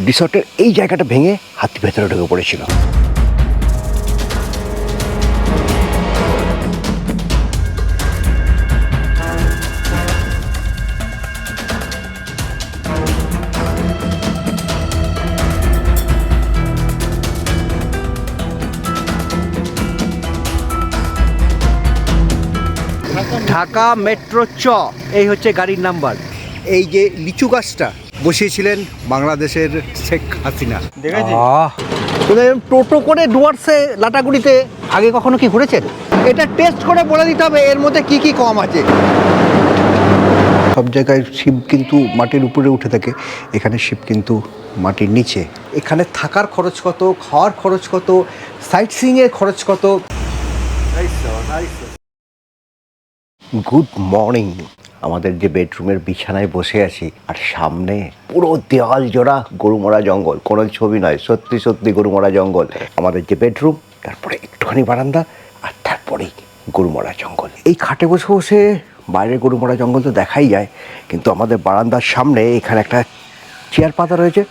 রিসর্টের এই জায়গাটা ভেঙে হাতি ভেতরে ঢুকে পড়েছিল। ঢাকা মেট্রো চ, এই হচ্ছে গাড়ির নাম্বার। এই যে লিচু গাছটা বসিয়েছিলেন বাংলাদেশের শেখ হাসিনা। টোটো করে ডুয়ার্সে লাটাগুড়িতে আগে কখনো কি ঘুরেছেন? এটা টেস্ট করে বলে দিতে হবে এর মধ্যে কি কি কম আছে। সব জায়গায় শিপ কিন্তু মাটির উপরে উঠে থাকে, এখানে শিপ কিন্তু মাটির নিচে। এখানে থাকার খরচ কত, খাওয়ার খরচ কত, সাইট সিইংয়ের খরচ কত। Good morning. আমাদের যে বেডরুমের বিছানায় বসে আছি আর সামনে পুরো দেওয়াল জোড়া গরুমরা জঙ্গল, কোনো ছবি নয়, সত্যি সত্যি গরুমরা জঙ্গল। আমাদের যে বেডরুম, তারপরে একটুখানি বারান্দা, আর তারপরেই গরুমরা জঙ্গল। এই খাটে বসে বসে বাইরের গরুমরা জঙ্গল তো দেখাই যায়, কিন্তু আমাদের বারান্দার সামনে এখানে একটা চেয়ার পাতা রয়েছে।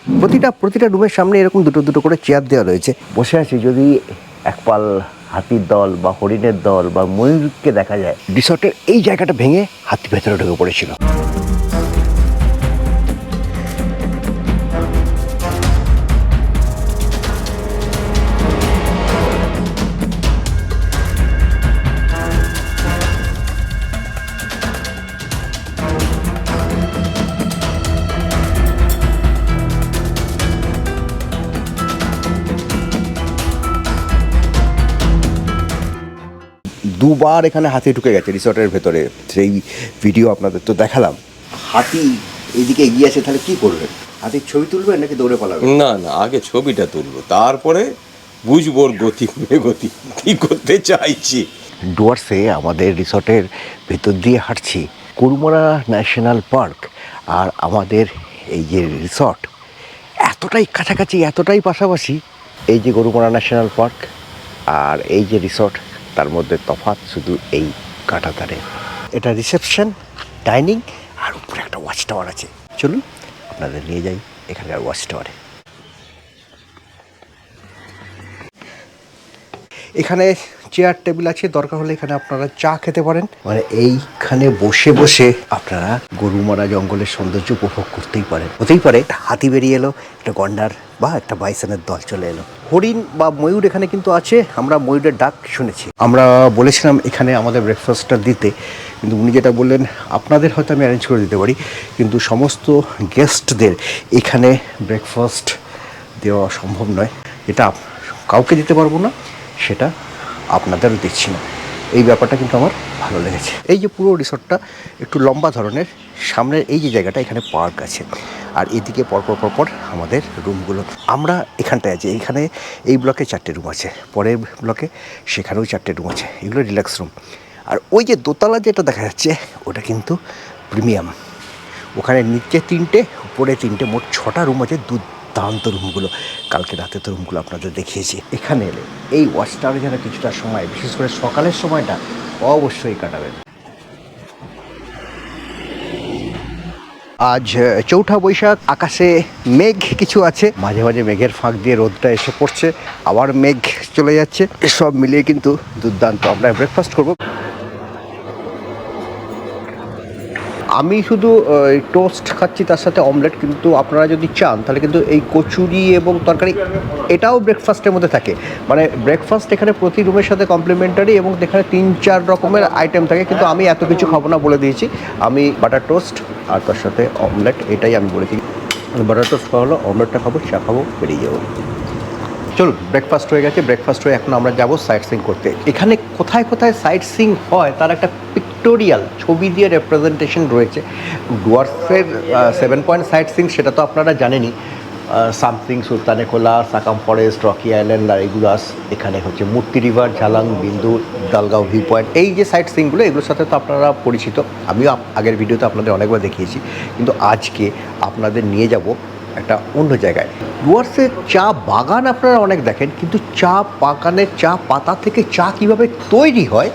প্রতিটা রুমের সামনে এরকম দুটো দুটো করে চেয়ার দেওয়া রয়েছে। বসে আছি, যদি একপাল হাতির দল বা হরিণের দল বা ময়ূরকে দেখা যায়। রিসর্টের এই জায়গাটা ভেঙে হাতি ভেতরে ঢুকে পড়েছিল। দুবার এখানে হাতি ঢুকে গেছে রিসর্টের ভেতরে, সেই ভিডিও আপনাদের তো দেখালাম। হাতি এইদিকে এগিয়ে আসে, তাহলে কি করবেন? হাতির ছবি তুলবেন নাকি দৌড়ে পালাবেন? না না, আগে ছবিটা তুলবো, তারপরে বুঝবো গতি গতি কি করতে চাইছি। ডুয়ার্সে আমাদের রিসর্টের ভেতর দিয়ে হাঁটছি, গরুমরা ন্যাশনাল পার্ক আর আমাদের এই যে রিসর্ট এতটাই কাছাকাছি, এতটাই পাশাপাশি। এই যে গরুমরা ন্যাশনাল পার্ক আর এই যে রিসর্ট, তার মধ্যে তফাৎ শুধু এই কাঁটাতারে। এটা রিসেপশন, ডাইনিং, আর উপরে একটা ওয়াচ টাওয়ার আছে। চলুন আপনাদের নিয়ে যাই এখানকার ওয়াচ টাওয়ারে। এখানে চেয়ার টেবিল আছে, দরকার হলে এখানে আপনারা চা খেতে পারেন। মানে এইখানে বসে বসে আপনারা গরুমারা জঙ্গলের সৌন্দর্য উপভোগ করতেই পারেন। হতেই পারে হাতি বেরিয়ে এলো, একটা গন্ডার বা একটা বাইসনের দল চলে এলো। হরিণ বা ময়ূর এখানে কিন্তু আছে, আমরা ময়ূরের ডাক শুনেছি। আমরা বলেছিলাম এখানে আমাদের ব্রেকফাস্টটা দিতে, কিন্তু উনি যেটা বললেন, আপনাদের হয়তো আমি অ্যারেঞ্জ করে দিতে পারি, কিন্তু সমস্ত গেস্টদের এখানে ব্রেকফাস্ট দেওয়া সম্ভব নয়। এটা কাউকে দিতে পারবো না, সেটা আপনাদেরও দিচ্ছি না। এই ব্যাপারটা কিন্তু আমার ভালো লেগেছে। এই যে পুরো রিসর্টটা একটু লম্বা ধরনের, সামনের এই যে জায়গাটা, এখানে পার্ক আছে, আর এদিকে পরপর আমাদের রুমগুলো। আমরা এখানটায় আছি, এখানে এই ব্লকে 4টে রুম আছে, পরের ব্লকে সেখানেও 4টে রুম আছে, এগুলো রিল্যাক্স রুম। আর ওই যে দোতলা যেটা দেখা যাচ্ছে, ওটা কিন্তু প্রিমিয়াম। ওখানে নিচে 3টে, উপরে 3টে, মোট 6টা রুম আছে। দুর্দান্ত রুমগুলো, কালকে রাতে তো রুমগুলো আপনাদের দেখিয়েছি। এখানে এলে এই ওয়াচ টাওয়ারে যেন কিছুটা সময়, বিশেষ করে সকালের সময়টা অবশ্যই কাটাবেন। আজ 4ঠা বৈশাখ, আকাশে মেঘ কিছু আছে, মাঝে মাঝে মেঘের ফাঁক দিয়ে রোদটা এসে পড়ছে, আবার মেঘ চলে যাচ্ছে। সব মিলিয়ে কিন্তু দুর্দান্ত। আমরা ব্রেকফাস্ট করব। আমি শুধু টোস্ট খাচ্ছি, তার সাথে অমলেট, কিন্তু আপনারা যদি চান তাহলে কিন্তু এই কচুরি এবং তরকারি এটাও ব্রেকফাস্টের মধ্যে থাকে। মানে ব্রেকফাস্ট এখানে প্রতি রুমের সাথে কমপ্লিমেন্টারি, এবং এখানে 3-4 রকমের আইটেম থাকে, কিন্তু আমি এত কিছু খাবো না বলে দিয়েছি। আমি বাটার টোস্ট আর তার সাথে অমলেট, এটাই আমি বলেছি। বাটার টোস্ট খাওয়া হলো, অমলেটটা খাবো, চা খাবো, বেরিয়ে যাবো। চলুন, ব্রেকফাস্ট হয়ে গেছে। ব্রেকফাস্ট হয়ে এখন আমরা যাব সাইট সিইং করতে। এখানে কোথায় কোথায় সাইট সিইং হয় তার একটা পিক্টোরিয়াল ছবি দিয়ে রেপ্রেজেন্টেশন রয়েছে। ডুয়ার্সের 7 পয়েন্ট সাইট সিইং সেটা তো আপনারা জানেনই, সামথিং, সুলতানে খোলা, সাকাম ফরেস্ট, রকি আইল্যান্ড, লারিগুলাস, এখানে হচ্ছে মূর্তি রিভার, ঝালাং, বিন্দু, দালগাঁও ভিউ পয়েন্ট। এই যে সাইট সিইংগুলো, এগুলোর সাথে তো আপনারা পরিচিত, আমিও আগের ভিডিওতে আপনাদের অনেকবার দেখিয়েছি। কিন্তু আজকে আপনাদের নিয়ে যাব একটা অন্য জায়গায়। ডুয়ার্সের চা বাগান আপনারা অনেক দেখেন, কিন্তু চা বাগানের চা পাতা থেকে চা কীভাবে তৈরি হয়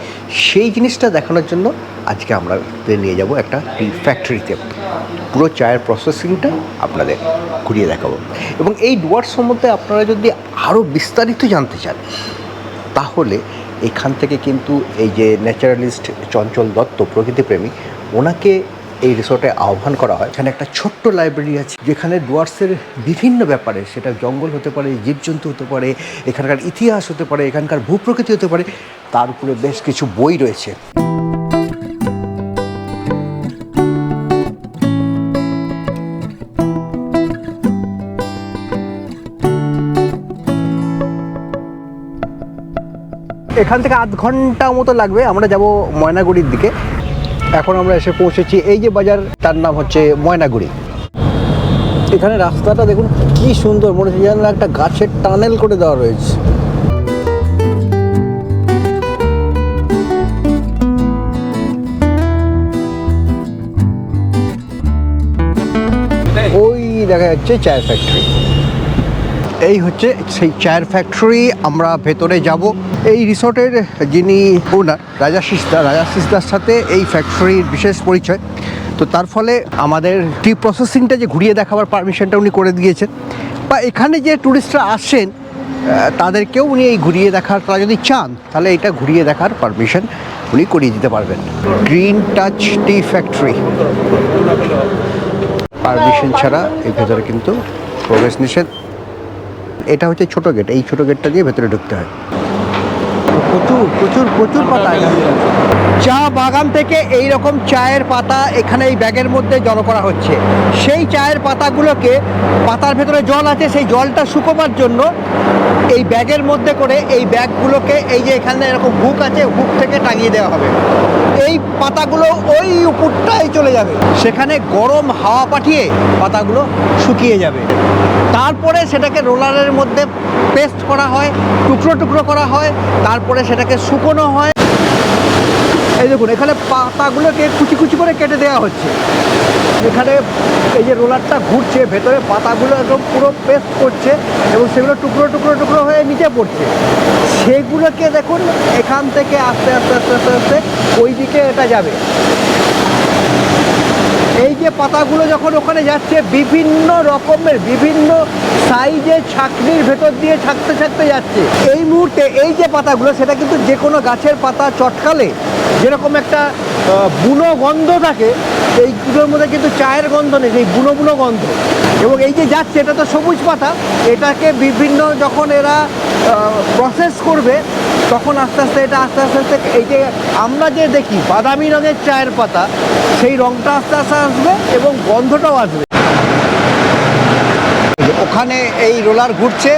সেই জিনিসটা দেখানোর জন্য আজকে আমরা নিয়ে যাব একটা টি ফ্যাক্টরিতে, পুরো চায়ের প্রসেসিংটা আপনাদের ঘুরিয়ে দেখাবো। এবং এই ডুয়ার্স সম্বন্ধে আপনারা যদি আরও বিস্তারিত জানতে চান তাহলে এখান থেকে কিন্তু এই যে ন্যাচারালিস্ট চঞ্চল দত্ত, প্রকৃতিপ্রেমী, ওনাকে এই রিসোর্টে আহ্বান করা হয়। এখানে একটা ছোট্ট লাইব্রেরি আছে যেখানে ডুয়ার্সের বিভিন্ন ব্যাপারে, সেটা জঙ্গল হতে পারে, জীবজন্তু হতে পারে, এখানকার ইতিহাস হতে পারে, এখানকার ভূপ্রকৃতি হতে পারে, তার উপরে বেশ কিছু বই রয়েছে। এখান থেকে আধ ঘন্টা মতো লাগবে, আমরা যাব ময়নাগুড়ির দিকে। এখন আমরা এসে পৌঁছেছি এই যে বাজার, তার নাম হচ্ছে ময়নাগুড়ি। এখানে রাস্তাটা দেখুন কি সুন্দর, মনে হচ্ছে যেন একটা গাছের টানেল করে দেওয়া রয়েছে। ওই দেখা যাচ্ছে চায়ের ফ্যাক্টরি, এই হচ্ছে সেই চায়ের ফ্যাক্টরি। আমরা ভেতরে যাব। এই রিসোর্টের যিনি ওনার রাজাশিসদার সাথে এই ফ্যাক্টরির বিশেষ পরিচয়, তো তার ফলে আমাদের টি প্রসেসিংটা যে ঘুরিয়ে দেখাবার পারমিশনটা উনি করে দিয়েছেন। বা এখানে যে ট্যুরিস্টরা আসেন তাদেরকেও উনি এই ঘুরিয়ে দেখার, তারা যদি চান তাহলে এটা ঘুরিয়ে দেখার পারমিশন উনি করিয়ে দিতে পারবেন। গ্রিন টাচ টি ফ্যাক্টরি, পারমিশন ছাড়া এই ভেতরে কিন্তু প্রবেশ নিষেধ। এটা হচ্ছে ছোট গেট, এই ছোট গেটটা দিয়ে ভেতরে ঢুকতে হয়। প্রচুর প্রচুর প্রচুর পাতা। চা বাগান থেকে এই রকম চায়ের পাতা এখানে এই ব্যাগের মধ্যে জড়ো করা হচ্ছে। সেই চায়ের পাতাগুলোকে, পাতার ভেতরে জল আছে, সেই জলটা শুকোবার জন্য এই ব্যাগের মধ্যে করে এই ব্যাগগুলোকে, এই যে এখানে এরকম হুক আছে, হুক থেকে টাঙিয়ে দেওয়া হবে। এই পাতাগুলো ওই উপরটাই চলে যাবে, সেখানে গরম হাওয়া পাঠিয়ে পাতাগুলো শুকিয়ে যাবে। তারপরে সেটাকে রোলারের মধ্যে পেস্ট করা হয়, টুকরো টুকরো করা হয়, তারপরে সেটাকে শুকোনো হয়। এই দেখুন এখানে পাতাগুলোকে কুচি কুচি করে কেটে দেওয়া হচ্ছে। এখানে এই যে রোলারটা ঘুরছে, ভেতরে পাতাগুলো একদম পুরো পেস্ট করছে এবং সেগুলো টুকরো টুকরো টুকরো হয়ে নিচে পড়ছে। সেগুলোকে দেখুন এখান থেকে আস্তে আস্তে আস্তে আস্তে আস্তে ওই দিকে এটা যাবে। এই যে পাতাগুলো যখন ওখানে যাচ্ছে, বিভিন্ন রকমের বিভিন্ন সাইজের ছাঁকনির ভেতর দিয়ে ছাঁকতে ছাঁকতে যাচ্ছে। এই মুহূর্তে এই যে পাতাগুলো, সেটা কিন্তু যে কোনো গাছের পাতা চটকালে যেরকম একটা বুনো গন্ধ থাকে, এইগুলোর মধ্যে কিন্তু চায়ের গন্ধ নেই, সেই বুনো বুনো গন্ধ। এবং এই যে যাচ্ছে, এটা তো সবুজ পাতা, এটাকে বিভিন্ন যখন এরা প্রসেস করবে তখন আস্তে আস্তে এটা আস্তে আস্তে আস্তে, এই যে আমরা যে দেখি বাদামি রঙের চায়ের পাতা, সেই রঙটা আস্তে আস্তে আসবে এবং গন্ধটাও আসবে। ওখানে এই রোলার ঘুরছে,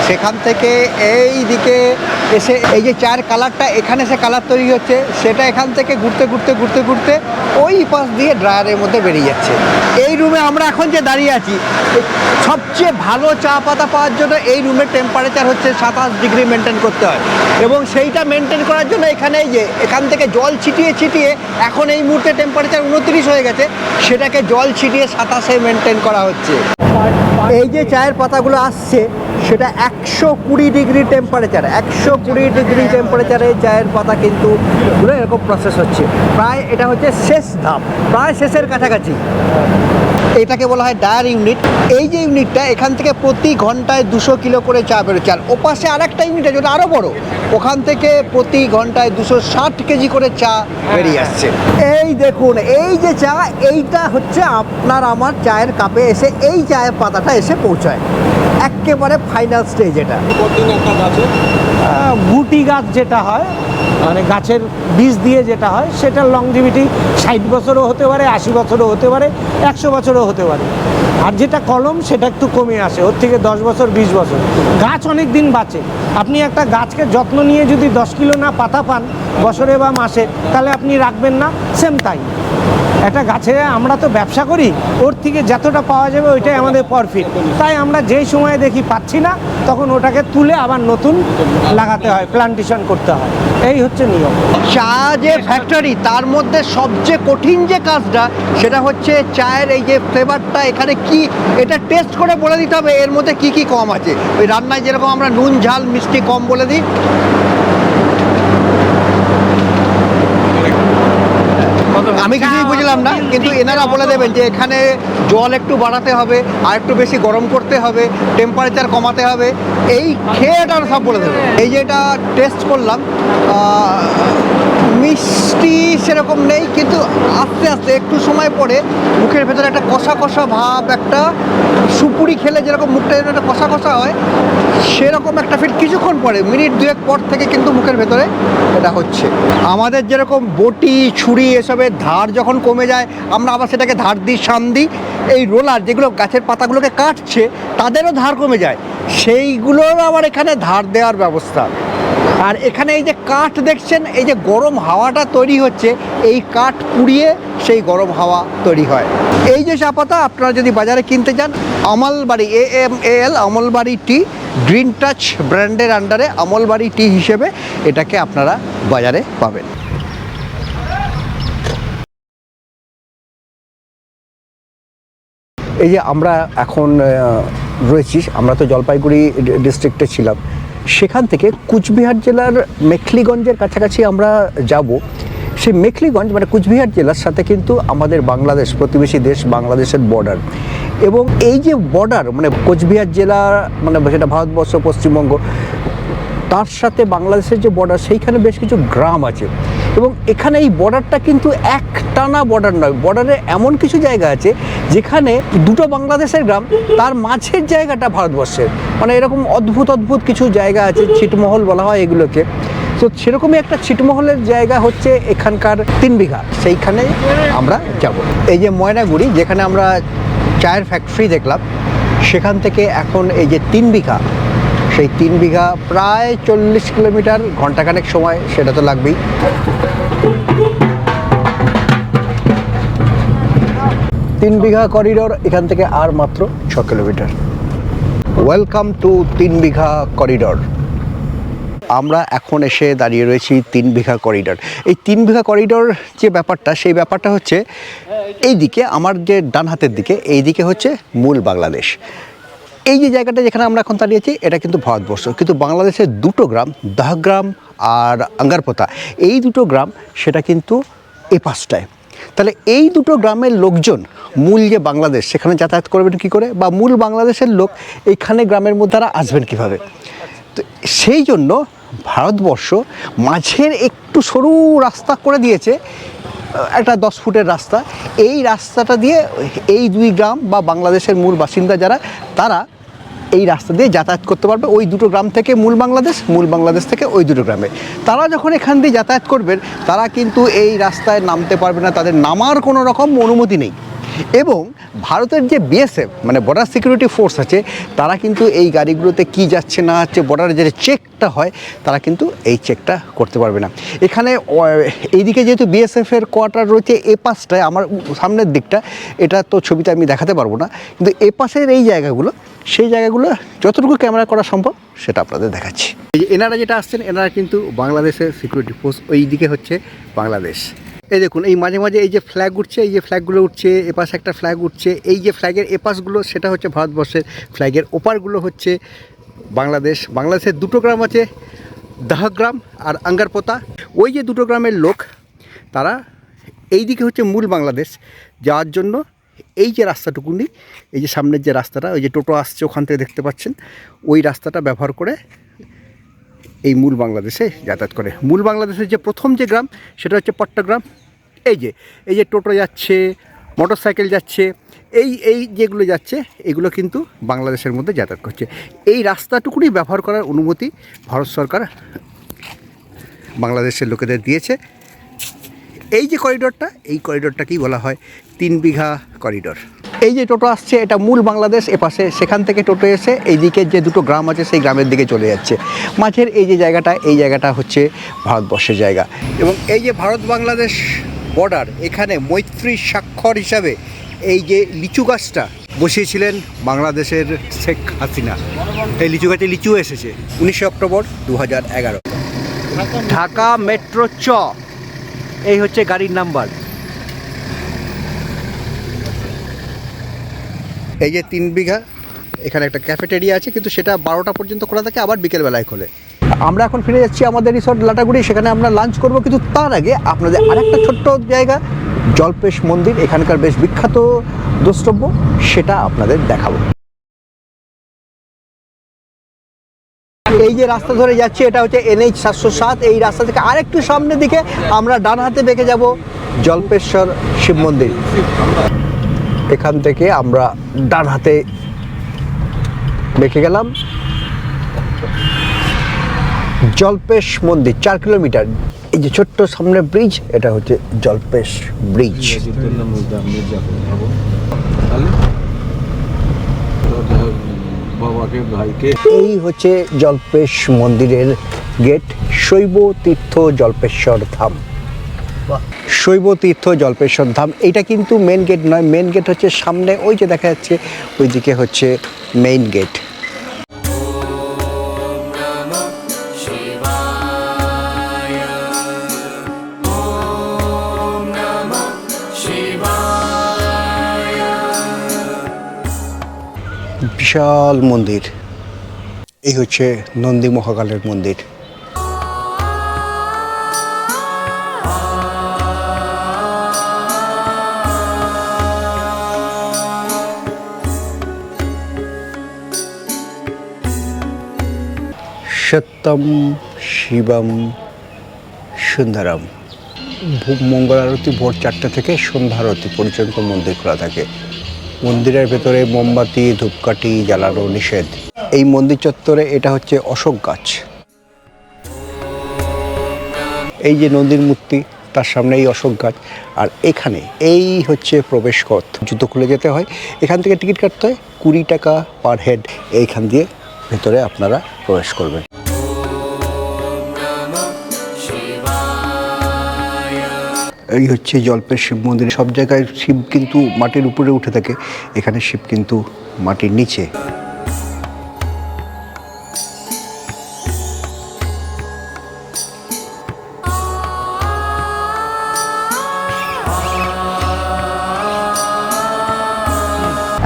সেখান থেকে এই দিকে এসে এই যে চায়ের কালারটা, এখানে সে কালার তৈরি হচ্ছে, সেটা এখান থেকে ঘুরতে ঘুরতে ঘুরতে ঘুরতে ওই পাশ দিয়ে ড্রায়ারের মধ্যে বেরিয়ে যাচ্ছে। এই রুমে আমরা এখন যে দাঁড়িয়ে আছি, সবচেয়ে ভালো চা পাতা পাওয়ার জন্য এই রুমের টেম্পারেচার হচ্ছে 27 ডিগ্রি মেনটেন করতে হয়। এবং সেইটা মেনটেন করার জন্য এখানে এই যে এখান থেকে জল ছিটিয়ে ছিটিয়ে, এখন এই মুহূর্তে টেম্পারেচার 29 হয়ে গেছে, সেটাকে জল ছিটিয়ে 27-এ মেনটেন করা হচ্ছে। এই যে চায়ের পাতাগুলো আসছে, সেটা 120 ডিগ্রি টেম্পারেচার, 120 ডিগ্রি টেম্পারেচারে চায়ের পাতা কিন্তু পুরো এরকম প্রসেস হচ্ছে। প্রায় এটা হচ্ছে শেষ ধাপ, প্রায় শেষের কাছাকাছি। এটাকে বলা হয় ডায়ার ইউনিট। এই যে ইউনিটটা, এখান থেকে প্রতি ঘন্টায় 200 কিলো করে চা বেরোচ্ছে। আর ওপাশে আরেকটা ইউনিট আছে, যেটা আরও বড়, ওখান থেকে প্রতি ঘন্টায় 260 কেজি করে চা বেরিয়ে আসছে। এই দেখুন এই যে চা, এইটা হচ্ছে আপনার আমার চায়ের কাপে এসে এই চায়ের পাতাটা এসে পৌঁছায়। একেবারে ফাইনাল স্টেজ এটা। গুটি গাছ যেটা হয়, মানে গাছের বীজ দিয়ে যেটা হয়, সেটার লংজিভিটি 60 বছরও হতে পারে, 80 বছরও হতে পারে, 100 বছরও হতে পারে। আর যেটা কলম, সেটা একটু কমে আসে, ওর থেকে 10 বছর 20 বছর। গাছ অনেক দিন বাঁচে। আপনি একটা গাছকে যত্ন নিয়ে যদি 10 কিলো না পাতা পান বছরে বা মাসে, তাহলে আপনি রাখবেন না। সেম তাই একটা গাছে আমরা তো ব্যবসা করি, ওর থেকে যতটা পাওয়া যাবে ওইটাই আমাদের প্রফিট। তাই আমরা যেই সময় দেখি পাচ্ছি না, তখন ওটাকে তুলে আবার নতুন লাগাতে হয়, প্লান্টেশন করতে হয়। এই হচ্ছে নিয়ম। চা যে ফ্যাক্টরি, তার মধ্যে সবচেয়ে কঠিন যে কাজটা, সেটা হচ্ছে চায়ের এই যে ফ্লেভারটা এখানে কি, এটা টেস্ট করে বলে দিতে হবে এর মধ্যে কি কি কম আছে। ওই রান্নায় যেরকম আমরা নুন ঝাল মিষ্টি কম বলে দিই, আমি কিছুই বুঝলাম না, কিন্তু এনারা বলে দেবেন যে এখানে জল একটু বাড়াতে হবে, আর একটু বেশি গরম করতে হবে, টেম্পারেচার কমাতে হবে, এই খেয়েটা সব বলে দেবে। এই যে এটা টেস্ট করলাম, মিষ্টি সেরকম নেই, কিন্তু আস্তে আস্তে একটু সময় পরে মুখের ভেতরে একটা কষা কষা ভাব, একটা সুপুরি খেলে যেরকম মুখটা যেন একটা কষা কষা হয়, সেরকম একটা ফিল কিছুক্ষণ পরে, মিনিট দুয়েক পর থেকে কিন্তু মুখের ভেতরে এটা হচ্ছে। আমাদের যেরকম বটি ছুরি এসবের ধার যখন কমে যায়, আমরা আবার সেটাকে ধার দিই, শান দিই, এই রোলার যেগুলো গাছের পাতাগুলোকে কাটছে তাদেরও ধার কমে যায়, সেইগুলোর আবার এখানে ধার দেওয়ার ব্যবস্থা। আর এখানে এই যে কাঠ দেখছেন, এই যে গরম হাওয়াটা তৈরি হচ্ছে, এই কাঠ পুড়িয়ে সেই গরম হাওয়া তৈরি হয়। এই যে চা পাতা আপনারা যদি বাজারে কিনতে যান, আমলবাড়ি AMAL আমলবাড়ি টি, গ্রিন টাচ ব্র্যান্ডের আন্ডারে আমলবাড়ি টি হিসেবে এটাকে আপনারা বাজারে পাবেন। এই যে আমরা এখন রয়েছি, আমরা তো জলপাইগুড়ি ডিস্ট্রিক্টে ছিলাম, সেখান থেকে কুচবিহার জেলার মেখলিগঞ্জের কাছাকাছি আমরা যাব। সেই মেখলিগঞ্জ মানে কুচবিহার জেলার সাথে কিন্তু আমাদের বাংলাদেশ, প্রতিবেশী দেশ বাংলাদেশের বর্ডার। এবং এই যে বর্ডার মানে কোচবিহার জেলা মানে সেটা ভারতবর্ষ, পশ্চিমবঙ্গ, তার সাথে বাংলাদেশের যে বর্ডার, সেইখানে বেশ কিছু গ্রাম আছে। এবং এখানে এই বর্ডারটা কিন্তু একটানা বর্ডার নয়, বর্ডারে এমন কিছু জায়গা আছে যেখানে দুটো বাংলাদেশের গ্রাম, তার মাঝের জায়গাটা ভারতবর্ষের। মানে এরকম অদ্ভুত অদ্ভুত কিছু জায়গা আছে, ছিটমহল বলা হয় এগুলোকে। তো সেরকমই একটা ছিটমহলের জায়গা হচ্ছে এখানকার 3 বিঘা, সেইখানে আমরা যাব। এই যে ময়নাগুড়ি, যেখানে আমরা চায়ের ফ্যাক্টরি দেখলাম, সেখান থেকে এখন এই যে 3 বিঘা, সেই 3 বিঘা প্রায় 40 কিলোমিটার, ঘন্টাখানেক সময় সেটা তো লাগবেই। 3 বিঘা করিডোর, এখান থেকে আর মাত্র 6 kilometre. Welcome to 3 bigha corridor. আমরা এখন এসে দাঁড়িয়ে রয়েছি 3 বিঘা করিডোর। এই 3 বিঘা করিডোর যে ব্যাপারটা, সেই ব্যাপারটা হচ্ছে এই দিকে, আমার যে ডান হাতের দিকে, এই দিকে হচ্ছে মূল বাংলাদেশ। এই যে জায়গাটা যেখানে আমরা এখন দাঁড়িয়েছি, এটা কিন্তু ভারতবর্ষ, কিন্তু বাংলাদেশের দুটো গ্রাম, দাহগ্রাম আর আঙ্গারপোতা, এই দুটো গ্রাম সেটা কিন্তু এ পাশটায়। তাহলে এই দুটো গ্রামের লোকজন মূল যে বাংলাদেশ, সেখানে যাতায়াত করবেন কী করে, বা মূল বাংলাদেশের লোক এইখানে গ্রামের মধ্যে তারা আসবেন কীভাবে? তো সেই জন্য ভারতবর্ষ মাঝের একটু সরু রাস্তা করে দিয়েছে, একটা 10 ফুটের রাস্তা। এই রাস্তাটা দিয়ে এই 2 গ্রাম বা বাংলাদেশের মূল বাসিন্দা যারা, তারা এই রাস্তা দিয়ে যাতায়াত করতে পারবে ওই দুটো গ্রাম থেকে মূল বাংলাদেশ থেকে ওই দুটো গ্রামে। তারা যখন এখান দিয়ে যাতায়াত করবেন, তারা কিন্তু এই রাস্তায় নামতে পারবে না, তাদের নামার কোনো রকম অনুমতি নেই। এবং ভারতের যে BSF মানে বর্ডার সিকিউরিটি ফোর্স আছে, তারা কিন্তু এই গাড়িগুলোতে কি যাচ্ছে না যাচ্ছে, বর্ডারে যে চেকটা হয়, তারা কিন্তু এই চেকটা করতে পারবে না। এখানে এইদিকে যেহেতু BSF-এর কোয়ার্টার রয়েছে এ পাশটায়, আমার সামনের দিকটা, এটা তো ছবিতে আমি দেখাতে পারবো না, কিন্তু এ পাশের এই জায়গাগুলো, সেই জায়গাগুলো যতটুকু ক্যামেরা করা সম্ভব সেটা আপনাদের দেখাচ্ছি। এই যে এনারা যেটা আসছেন, এনারা কিন্তু বাংলাদেশের সিকিউরিটি ফোর্স, ওই দিকে হচ্ছে বাংলাদেশ। এই দেখুন, এই মাঝে মাঝে এই যে ফ্ল্যাগ উঠছে, এই যে ফ্ল্যাগগুলো উঠছে, এপাশে একটা ফ্ল্যাগ উঠছে, এই যে ফ্ল্যাগের এপাশগুলো সেটা হচ্ছে ভারতবর্ষের, ফ্ল্যাগের ওপারগুলো হচ্ছে বাংলাদেশ। বাংলাদেশের দুটো গ্রাম আছে, দাহগ্রাম আর আঙ্গারপোতা। ওই যে দুটো গ্রামের লোক, তারা এই দিকে হচ্ছে মূল বাংলাদেশ যাওয়ার জন্য এই যে রাস্তাটুকুনি, এই যে সামনের যে রাস্তাটা, ওই যে টোটো আসছে ওখান থেকে দেখতে পাচ্ছেন, ওই রাস্তাটা ব্যবহার করে এই মূল বাংলাদেশে যাতায়াত করে। মূল বাংলাদেশের যে প্রথম যে গ্রাম, সেটা হচ্ছে পট্টগ্রাম। এই যে টোটো যাচ্ছে, মোটর সাইকেল যাচ্ছে, এই যেগুলো যাচ্ছে, এগুলো কিন্তু বাংলাদেশের মধ্যে যাতায়াত করছে। এই রাস্তাটুকুনি ব্যবহার করার অনুমতি ভারত সরকার বাংলাদেশের লোকেদের দিয়েছে। এই যে করিডোরটা, এই করিডোরটাকেই বলা হয় 3 বিঘা করিডোর। এই যে টোটো আসছে, এটা মূল বাংলাদেশ এপাশে, সেখান থেকে টোটো এসে এই দিকে যে দুটো গ্রাম আছে, সেই গ্রামের দিকে চলে যাচ্ছে। মাঝের এই যে জায়গাটা, এই জায়গাটা হচ্ছে ভারতবর্ষের জায়গা। এবং এই যে ভারত বাংলাদেশ বর্ডার, এখানে মৈত্রী স্বাক্ষর হিসাবে এই যে লিচু গাছটা বসিয়েছিলেন বাংলাদেশের শেখ হাসিনা। এই লিচু গাছে লিচু এসেছে 19 অক্টোবর 2011। ঢাকা মেট্রো চ, এই হচ্ছে গাড়ির নাম্বার। এই যে 3 বিঘা, এখানে একটা ক্যাফেটেরিয়া আছে, কিন্তু সেটা 12টা পর্যন্ত খোলা থাকে, আবার বিকেলবেলায় খোলে। আমরা এখন ফিরে যাচ্ছি আমাদের রিসর্ট লাটাগুড়ি, সেখানে আমরা লাঞ্চ করব। কিন্তু তার আগে আপনাদের আরেকটা ছোট্ট জায়গা জল্পেশ মন্দির, এখানকার বেশ বিখ্যাত দ্রষ্টব্য, সেটা আপনাদের দেখাবো। এই যে রাস্তা ধরে যাচ্ছে এটা হচ্ছে NH 707। এই রাস্তা থেকে আরেকটু সামনের দিকে আমরা ডান হাতে বেঁকে যাব জল্পেশ্বর শিব মন্দির। এখান থেকে আমরা ডান হাতে বেঁকে গেলাম জল্পেশ মন্দির, 4 কিলোমিটার। এই যে ছোট্ট সামনে ব্রিজ, এটা হচ্ছে জল্পেশ ব্রিজ। এই হচ্ছে জল্পেশ মন্দিরের গেট, শৈব তীর্থ জল্পেশ্বর ধাম। শৈব তীর্থ জল্পেশ্বর ধাম, এটা কিন্তু মেন গেট নয়, মেন গেট হচ্ছে সামনে, ওই যে দেখা যাচ্ছে ওইদিকে হচ্ছে মেইন গেট। বিশাল মন্দির, এই হচ্ছে নন্দী মহাকালের মন্দির। সত্যম শিবম সুন্দরম। মঙ্গল আরতি ভোর 4টে থেকে সন্ধ্যা আরতি পর্যন্ত মন্দির খোলা থাকে। মন্দিরের ভেতরে মোমবাতি ধূপকাঠি জ্বালানো নিষেধ। এই মন্দির চত্বরে এটা হচ্ছে অশোক গাছ। এই যে নন্দীর মূর্তি, তার সামনে এই অশোক গাছ। আর এখানে এই হচ্ছে প্রবেশ পথ, জুতো খুলে যেতে হয়। এখান থেকে টিকিট কাটতে হয় 20 টাকা পার হেড। এইখান দিয়ে ভেতরে আপনারা প্রবেশ করবেন। এই হচ্ছে জল্পেশ শিব মন্দির। সব জায়গায় শিব কিন্তু মাটির উপরে উঠে থাকে, এখানে শিব কিন্তু মাটির নিচে।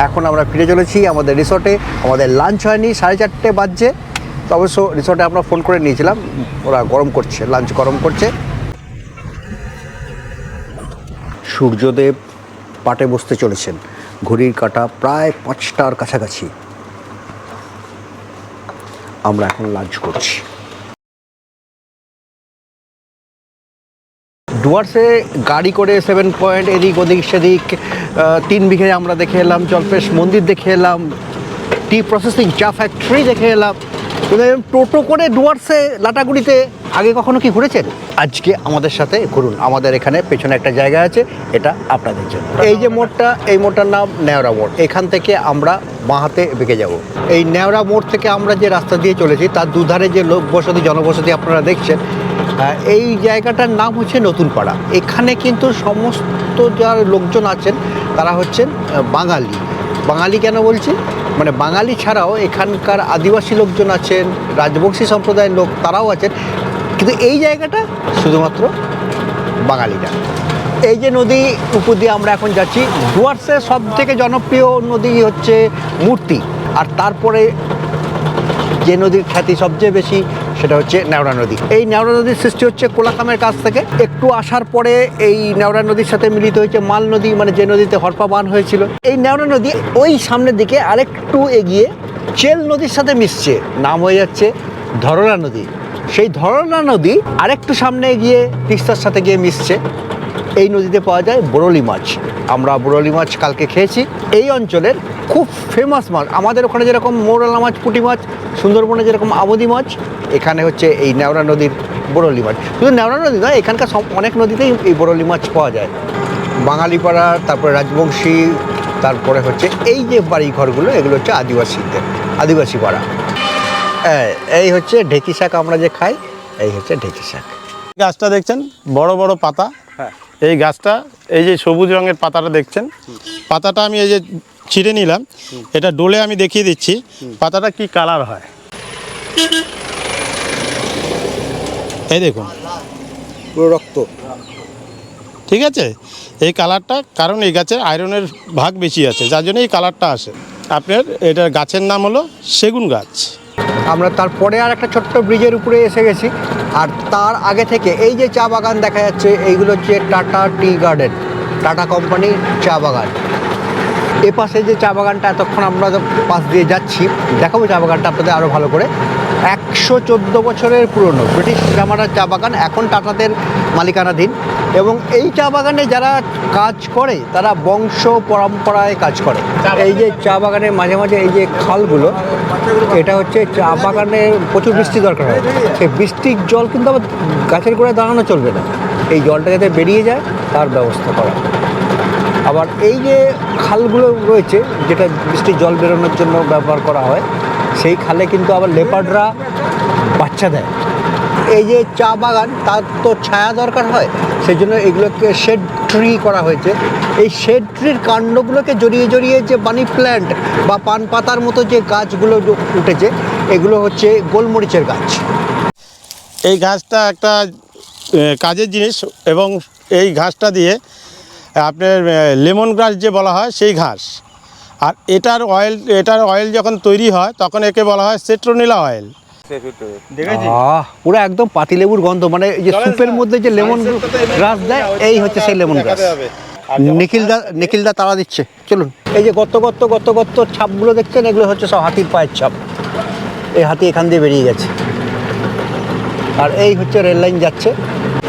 এখন আমরা ফিরে চলেছি আমাদের রিসর্টে। আমাদের লাঞ্চ হয়নি, 4:30 বাজছে। তো অবশ্য রিসর্টে আমরা ফোন করে নিয়েছিলাম, ওরা গরম করছে, লাঞ্চ গরম করছে। সূর্যদেব পাটে বসতে চলেছেন, ঘড়ির কাঁটা প্রায় 5টার কাছাকাছি। আমরা এখন লাঞ্চ করছি। ডুয়ার্সে গাড়ি করে 7 পয়েন্ট এদিক ওদিক সেদিক 3 বিঘে আমরা দেখে এলাম, জল্পেশ মন্দির দেখে এলাম, টি প্রসেসিং চা ফ্যাক্টরি দেখে এলাম। টোটো করে ডুয়ার্সে লাটাগুড়িতে আগে কখনো কি ঘুরেছেন? আজকে আমাদের সাথে ঘুরুন। আমাদের এখানে পেছনে একটা জায়গা আছে, এটা আপনাদের জন্য। এই যে মোড়টা, এই মোড়টার নাম নেওড়া মোড়। এখান থেকে আমরা বাঁ হাতে বেঁকে যাব। এই নেওড়া মোড় থেকে আমরা যে রাস্তা দিয়ে চলেছি তার দুধারে যে লোক বসতি জনবসতি আপনারা দেখছেন, এই জায়গাটার নাম হচ্ছে নতুন পাড়া। এখানে কিন্তু সমস্ত যার লোকজন আছেন তারা হচ্ছেন বাঙালি। বাঙালি কেন বলছি, মানে বাঙালি ছাড়াও এখানকার আদিবাসী লোকজন আছেন, রাজবংশী সম্প্রদায়ের লোক তারাও আছেন, কিন্তু এই জায়গাটা শুধুমাত্র বাঙালিরা। এই যে নদী উপর দিয়ে আমরা এখন যাচ্ছি, ডুয়ার্সের সব থেকে জনপ্রিয় নদী হচ্ছে মূর্তি, আর তারপরে যে নদীর খ্যাতি সবচেয়ে বেশি সেটা হচ্ছে নেওড়া নদী। এই নেওড়া নদীর সৃষ্টি হচ্ছে কোলাকামের কাছ থেকে। একটু আসার পরে এই নেওড়া নদীর সাথে মিলিত হয়েছে মাল নদী, মানে যে নদীতে হরপা বাঁধ হয়েছিল। এই নেওড়া নদী ওই সামনের দিকে আরেকটু এগিয়ে চেল নদীর সাথে মিশছে, নাম হয়ে যাচ্ছে ধরলা নদী। সেই ধরলা নদী আরেকটু সামনে গিয়ে তিস্তার সাথে গিয়ে মিশছে। এই নদীতে পাওয়া যায় বরলি মাছ। আমরা বরলি মাছ কালকে খেয়েছি। এই অঞ্চলের খুব ফেমাস মাছ। আমাদের ওখানে যেরকম মৌরলা মাছ, পুঁটি মাছ, সুন্দরবনে যেরকম আমোদি মাছ, এখানে হচ্ছে এই নেওড়া নদীর বরলি মাছ। শুধু নেওড়া নদী নয়, এখানকার অনেক নদীতেই এই বরলি মাছ পাওয়া যায়। বাঙালিপাড়া, তারপরে রাজবংশী, তারপরে হচ্ছে এই যে বাড়ি ঘরগুলো, এগুলো হচ্ছে আদিবাসীদের, আদিবাসী পাড়া। এই হচ্ছে ঢেঁকি শাক, আমরা যে খাই, এই হচ্ছে ঢেঁকি শাক। গাছটা দেখছেন বড় বড় পাতা, হ্যাঁ। এই গাছটা, এই যে সবুজ রঙের পাতাটা দেখছেন, পাতাটা আমি এই যে ছিঁড়ে নিলাম, এটা ডোলে আমি দেখিয়ে দিচ্ছি পাতাটা কি কালার হয়। এই দেখুন পুরো রক্ত, ঠিক আছে। এই কালারটা কারণ এই গাছে আয়রনের ভাগ বেশি আছে, যার জন্য এই কালারটা আসে। আপনার এটার গাছের নাম হলো সেগুন গাছ। আমরা তারপরে আর একটা ছোট্ট ব্রিজের উপরে এসে গেছি। আর তার আগে থেকে এই যে চা বাগান দেখা যাচ্ছে, এইগুলো হচ্ছে টাটা টি গার্ডেন। টাটা কোম্পানির চা বাগান। এ পাশে যে চা বাগানটা এতক্ষণ আমরা পাশ দিয়ে যাচ্ছি, দেখাবো চা বাগানটা আপনাদের আরও ভালো করে। 114 বছরের পুরনো ব্রিটিশ জামানার চা বাগান, এখন টাটাদের মালিকানাধীন। এবং এই চা বাগানে যারা কাজ করে তারা বংশ পরম্পরায় কাজ করে। এই যে চা বাগানের মাঝে মাঝে এই যে খালগুলো, এটা হচ্ছে চা বাগানে প্রচুর বৃষ্টি দরকার হয়, সেই বৃষ্টির জল কিন্তু আবার গাছের গোড়ায় দাঁড়ানো চলবে না, এই জলটা যাতে বেরিয়ে যায় তার ব্যবস্থা করা। আবার এই যে খালগুলো রয়েছে যেটা বৃষ্টির জল বেরোনোর জন্য ব্যবহার করা হয়, সেই খালে কিন্তু আবার লেপার্ডরা বাচ্চা দেয়। এই যে চা বাগান, তার তো ছায়া দরকার হয়, সেই জন্য এগুলোকে শেড ট্রি করা হয়েছে। এই শেড ট্রির কাণ্ডগুলোকে জড়িয়ে জড়িয়ে যে মানি প্ল্যান্ট বা পান পাতার মতো যে গাছগুলো উঠেছে, এগুলো হচ্ছে গোলমরিচের গাছ। এই ঘাসটা একটা কাজের জিনিস, এবং এই ঘাসটা দিয়ে আপনার লেমন গ্রাস যে বলা হয় সেই ঘাস। আর এটার অয়েল যখন তৈরি হয় তখন একে বলা হয় সেট্রোনিলা অয়েল। পুরো একদম পাতিলেবুর গন্ধ, মানে এই যে স্যুপের মধ্যে যে লেমন গ্রাস দেয়, এই হচ্ছে সেই লেমন গ্রাস। নিখিলদা তাড়া দিচ্ছে, চলুন। এই যে গর্ত ছাপগুলো দেখছেন, এগুলো হচ্ছে সব হাতির পায়ের ছাপ। এই হাতি এখান দিয়ে বেরিয়ে গেছে। আর এই হচ্ছে রেল লাইন যাচ্ছে।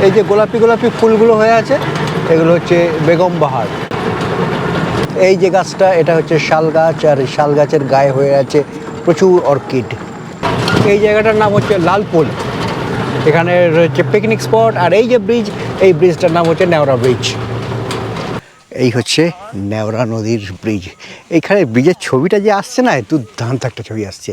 এই যে গোলাপি ফুলগুলো হয়ে আছে, এগুলো হচ্ছে বেগম বাহার। এই যে গাছটা, এটা হচ্ছে শাল গাছ, আর শাল গাছের গায়ে হয়ে আছে প্রচুর অর্কিড। এই জায়গাটার নাম হচ্ছে লালপুল, এখানে রয়েছে পিকনিক স্পট। আর এই যে ব্রিজ, এই ব্রিজটার নাম হচ্ছে নেওড়া ব্রিজ। এই হচ্ছে নেওড়া নদীর ব্রিজ। এইখানে ব্রিজের ছবিটা যে আসছে না, দুর্দান্ত একটা ছবি আসছে।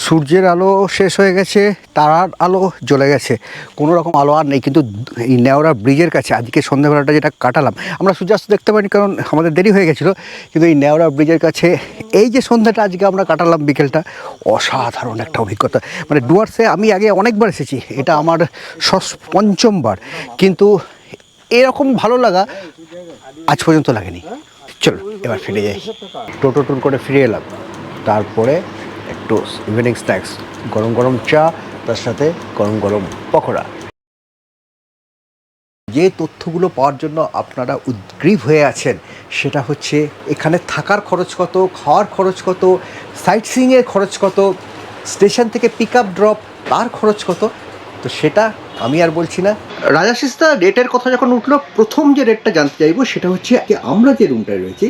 সূর্যের আলো শেষ হয়ে গেছে, তারার আলো জ্বলে গেছে, কোনো রকম আলো আর নেই। কিন্তু এই নেওড়া ব্রিজের কাছে আজকে সন্ধ্যাবেলাটা যেটা কাটালাম, আমরা সূর্যাস্ত দেখতে পাইনি কারণ আমাদের দেরি হয়ে গেছিলো, কিন্তু এই নেওড়া ব্রিজের কাছে এই যে সন্ধ্যাটা আজকে আমরা কাটালাম, বিকেলটা, অসাধারণ একটা অভিজ্ঞতা। মানে ডুয়ার্সে আমি আগে অনেকবার এসেছি, এটা আমার পঞ্চমবার, কিন্তু এরকম ভালো লাগা আজ পর্যন্ত লাগেনি। চলো এবার ফিরে যাই। টোটো করে ফিরে এলাম, তারপরে একটু ইভিনিং স্ন্যাক্স, গরম গরম চা, তার সাথে গরম গরম পকোড়া। যে তথ্যগুলো পাওয়ার জন্য আপনারা উদ্গ্রীব হয়ে আছেন, সেটা হচ্ছে এখানে থাকার খরচ কত, খাওয়ার খরচ কত, সাইট সিইংয়ের খরচ কত, স্টেশন থেকে পিক আপ ড্রপ তার খরচ কত, তো সেটা আমি আর বলছি না। রাজাশিস্তা রেটের কথা যখন উঠলো, প্রথম যে রেটটা জানতে চাইবো সেটা হচ্ছে আমরা যে রুমটায় রয়েছি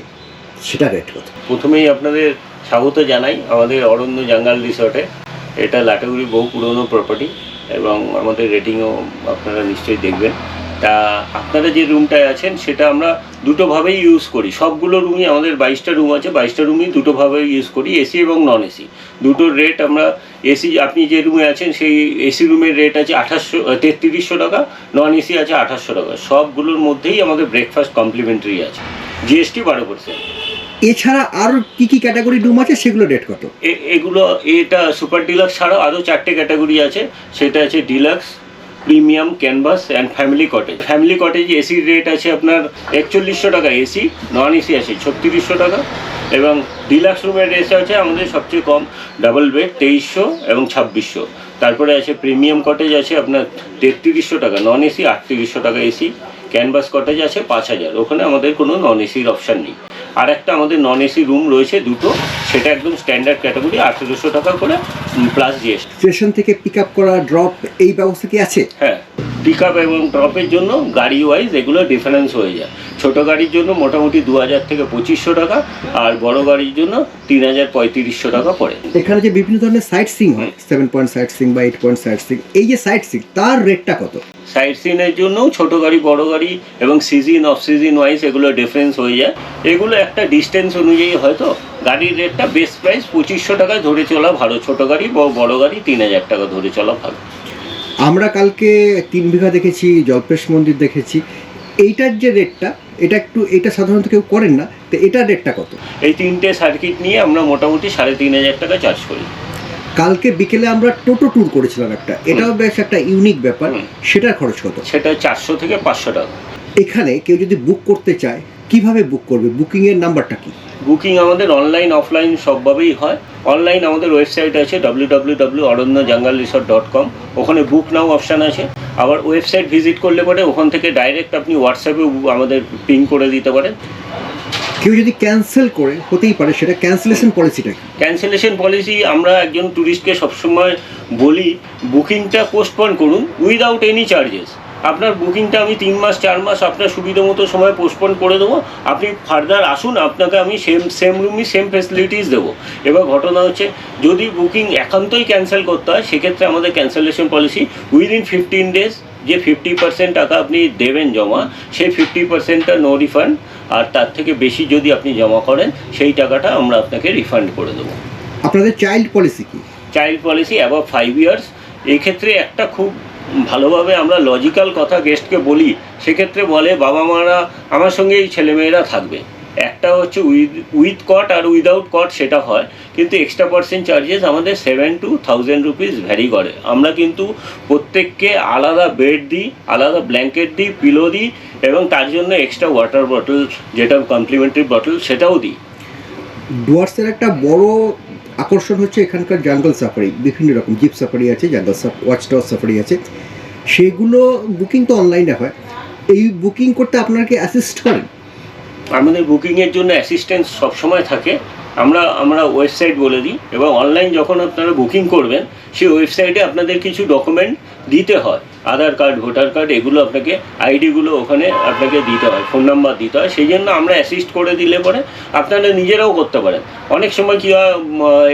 সেটা রেট কত। প্রথমেই আপনাদের স্বাগত জানাই আমাদের অরণ্য জঙ্গল রিসর্টে। এটা লাটাগুড়ি বহু পুরনো প্রপার্টি এবং আমাদের রেটিংও আপনারা নিশ্চয়ই দেখবেন। তা আপনারা যে রুমটায় আছেন সেটা আমরা দুটোভাবেই ইউজ করি। সবগুলো রুমই, আমাদের 22টা রুম আছে, 22টা রুমই দুটোভাবেই ইউজ করি, এসি এবং নন এসি। দুটোর রেট আমরা, এসি আপনি যে রুমে আছেন সেই এসি রুমের রেট আছে 3300 টাকা, নন এসি আছে 2800 টাকা। সবগুলোর মধ্যেই আমাদের ব্রেকফাস্ট কমপ্লিমেন্টারি আছে, জিএসটি 12%। এছাড়া আর কি ক্যাটাগরি রুম আছে, সেগুলো রেট কত? এগুলো, এটা সুপার ডিলাক্স ছাড়াও আরও 4টে ক্যাটাগরি আছে। সেটা আছে deluxe, premium, canvas and family cottage. Family cottage এসির রেট আছে আপনার 4100 টাকা এসি, নন এসি আছে 3600 টাকা, এবং ডিলাক্স রুমের রেট আছে আমাদের সবচেয়ে কম ডাবল বেড 2300 এবং 2600। তারপরে আছে প্রিমিয়াম কটেজ আছে আপনার 3300 টাকা নন এসি, 3800 টাকা এসি। ক্যানভাস কটেজ আছে 5000, ওখানে আমাদের কোনো নন এসির অপশান নেই। আর একটা আমাদের নন এসি রুম রয়েছে দুটো, সেটা একদম স্ট্যান্ডার্ড ক্যাটাগরি, 1800 টাকা করে প্লাস জিএসটি। স্টেশন থেকে পিক আপ করা, ড্রপ, এই ব্যবস্থা কি আছে? হ্যাঁ, পিক আপ এবং ড্রপের জন্য গাড়ি ওয়াইজ এগুলো ডিফারেন্স হয়ে যায়। ছোটো গাড়ির জন্য মোটামুটি 2000 থেকে 2500 টাকা, আর বড় গাড়ির জন্য 3500 টাকা পড়ে। এখানে যে বিভিন্ন ধরনের সাইট সিং হয়, 7 পয়েন্ট সাইট সিং বা 8 পয়েন্ট সাইট সিং, এই যে সাইট সিং তার রেটটা কত? সাইট সিনের জন্য ছোটো গাড়ি, বড় গাড়ি এবং সিজন অফ সিজন ওয়াইজ এগুলো ডিফারেন্স হয়ে যায়। এগুলো একটা ডিস্টেন্স অনুযায়ী হয়তো গাড়ির রেটটা বেস প্রাইস 2500 টাকায় ধরে চলা ভালো, ছোটো গাড়ি বা বড় গাড়ি 3000 টাকা ধরে চলা ভালো। আমরা কালকে 3 বিঘা দেখেছি, জল্পেশ মন্দির দেখেছি, এইটার যে রেটটা, এটা সাধারণত কেউ করেন না, তো এটার রেটটা কত? এই 3টে সার্কিট নিয়ে আমরা মোটামুটি 3500 টাকা চার্জ করি। কালকে বিকেলে আমরা টোটো ট্যুর করেছিলাম একটা, এটাও বেশ একটা ইউনিক ব্যাপার। সেটার খরচ কত? সেটা 400 থেকে 500 টাকা। এখানে কেউ যদি বুক করতে চায় কিভাবে বুক করবে? বুকিং এর নাম্বারটা কি? বুকিং আমাদের অনলাইন অফলাইন সবভাবেই হয়। অনলাইন আমাদের ওয়েবসাইট আছে www.aranyjangalresort.com, ওখানে বুক নাও অপশান আছে। আবার ওয়েবসাইট ভিজিট করলে পরে ওখান থেকে ডাইরেক্ট আপনি হোয়াটসঅ্যাপে আমাদের পিং করে দিতে পারেন। কেউ যদি ক্যান্সেল করে, হতেই পারে, সেটা ক্যান্সেলেশন পলিসিটা কি? ক্যান্সেলেশন পলিসি আমরা একজন ট্যুরিস্টকে সবসময় বলি বুকিংটা পোস্টপন করুন উইদাউট এনি চার্জেস। আপনার বুকিংটা আমি 3 মাস 4 মাস আপনার সুবিধা মতো সময় পোস্টপন করে দেবো, আপনি ফার্দার আসুন, আপনাকে আমি সেম রুমই সেম ফেসিলিটিস দেবো। এবার ঘটনা হচ্ছে যদি বুকিং একান্তই ক্যান্সেল করতে হয় সেক্ষেত্রে আমাদের ক্যান্সেলেশন পলিসি উইদিন 15 ডেজ যে 50% টাকা আপনি দেবেন জমা, সেই 50%টা নো রিফান্ড, আর তার থেকে বেশি যদি আপনি জমা করেন সেই টাকাটা আমরা আপনাকে রিফান্ড করে দেবো। আপনাদের চাইল্ড পলিসি কি? Child policy above 5 years. এই ক্ষেত্রে একটা খুব ভালোভাবে আমরা লজিক্যাল কথা গেস্টকে বলি, সেক্ষেত্রে বলে বাবা মারা আমার সঙ্গে এই ছেলেমেয়েরা থাকবে। একটা হচ্ছে উইথ কট আর উইদাউট কট সেটা হয়, কিন্তু এক্সট্রা পার্সেন্ট চার্জেস আমাদের 7 to 1000 রুপিস ভ্যারি করে। আমরা কিন্তু প্রত্যেককে আলাদা বেড দিই, আলাদা ব্ল্যাঙ্কেট দিই, পিলো দিই, এবং তার জন্য এক্সট্রা ওয়াটার বটল, যেটা কমপ্লিমেন্টারি বটল, সেটাও দিই। ডুয়ার্সের একটা বড় আকর্ষণ হচ্ছে এখানকার জঙ্গল সাফারি। বিভিন্ন রকম জিপ সাফারি আছে, জঙ্গল ওয়াচ টাওয়ার সাফারি আছে, সেগুলো বুকিং তো অনলাইনে হয়। এই বুকিং করতে আপনারা কি অ্যাসিস্ট করেন? আমাদের বুকিংয়ের জন্য অ্যাসিস্ট্যান্স সবসময় থাকে। আমরা ওয়েবসাইট বলে দিই, এবং অনলাইন যখন আপনারা বুকিং করবেন সেই ওয়েবসাইটে আপনাদের কিছু ডকুমেন্ট দিতে হয়, আধার কার্ড, ভোটার কার্ড, এগুলো আপনাকে, আইডিগুলো ওখানে আপনাকে দিতে হয়, ফোন নাম্বার দিতে হয়। সেই জন্য আমরা অ্যাসিস্ট করে দিলে পরে আপনারা নিজেরাও করতে পারেন। অনেক সময় কী হয়,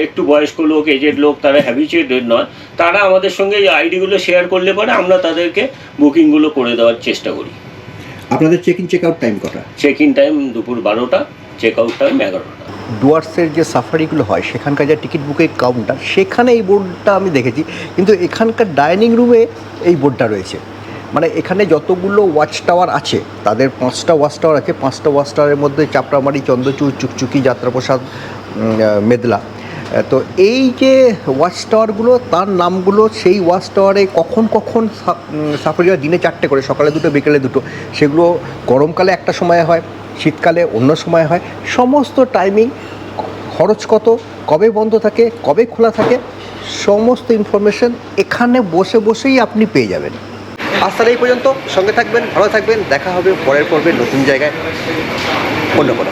একটু বয়স্ক লোক, এজেড লোক, তারা হ্যাবিচুয়েটেড নয়, তারা আমাদের সঙ্গে এই আইডিগুলো শেয়ার করলে পরে আমরা তাদেরকে বুকিংগুলো করে দেওয়ার চেষ্টা করি। আপনাদের check in check out time কটা? চেক ইন টাইম দুপুর 12টা, চেক আউট টাইম 11টা। ডুয়ার্সের যে সাফারিগুলো হয় সেখানকার যে টিকিট বুকের কাউন্টার, সেখানে এই বোর্ডটা আমি দেখেছি, কিন্তু এখানকার ডাইনিং রুমে এই বোর্ডটা রয়েছে। মানে এখানে যতগুলো ওয়াচ টাওয়ার আছে তাদের 5টা ওয়াচ টাওয়ার আছে। 5টা ওয়াচ টাওয়ারের মধ্যে চাপড়ামারি, চন্দ্রচূড়, চুকচুকি, যাত্রাপ্রসাদ, মেদলা। তো এই যে ওয়াচ টাওয়ারগুলো, তার নামগুলো, সেই ওয়াচ টাওয়ারে কখন কখন সাফারিরা দিনে 4টে করে, সকালে 2টো, বিকেলে 2টো, সেগুলো গরমকালে একটা সময় হয়, শীতকালে অন্য সময় হয়। সমস্ত টাইমিং, খরচ কত, কবে বন্ধ থাকে, কবে খোলা থাকে, সমস্ত ইনফরমেশন এখানে বসে বসেই আপনি পেয়ে যাবেন। আজ তাহলে এই পর্যন্ত। সঙ্গে থাকবেন, ভালো থাকবেন, দেখা হবে পরের পর্বে নতুন জায়গায় অন্য কোনো।